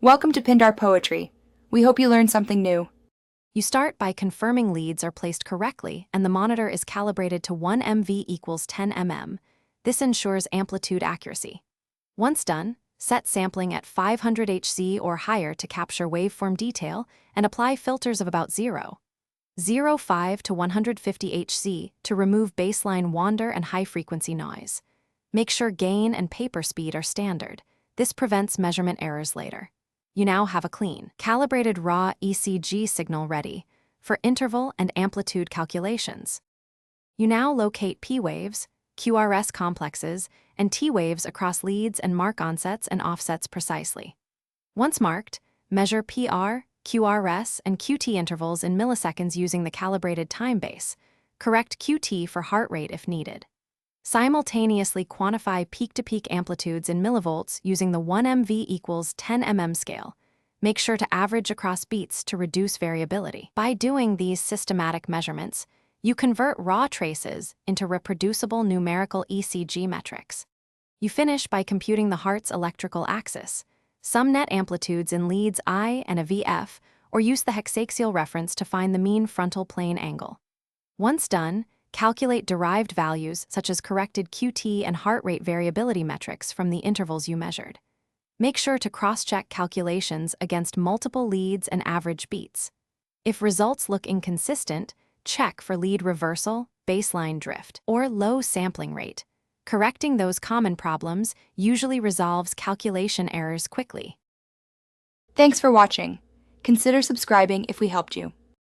Welcome to Pindar Poetry. We hope you learned something new. You start by confirming leads are placed correctly and the monitor is calibrated to 1 MV equals 10 mm. This ensures amplitude accuracy. Once done, set sampling at 500 Hz or higher to capture waveform detail and apply filters of about 0.05 to 150 Hz to remove baseline wander and high-frequency noise. Make sure gain and paper speed are standard. This prevents measurement errors later. You now have a clean, calibrated raw ECG signal ready for interval and amplitude calculations. You now locate P waves, QRS complexes, and T waves across leads and mark onsets and offsets precisely. Once marked, measure PR, QRS, and QT intervals in milliseconds using the calibrated time base. Correct QT for heart rate if needed. Simultaneously quantify peak-to-peak amplitudes in millivolts using the 1 MV equals 10 mm scale. Make sure to average across beats to reduce variability. By doing these systematic measurements, you convert raw traces into reproducible numerical ECG metrics. You finish by computing the heart's electrical axis, some net amplitudes in leads I and a VF, or use the hexaxial reference to find the mean frontal plane angle. Once done, calculate derived values such as corrected QT and heart rate variability metrics from the intervals you measured. Make sure to cross-check calculations against multiple leads and average beats. If results look inconsistent, check for lead reversal, baseline drift, or low sampling rate. Correcting those common problems usually resolves calculation errors quickly. Thanks for watching. Consider subscribing if we helped you.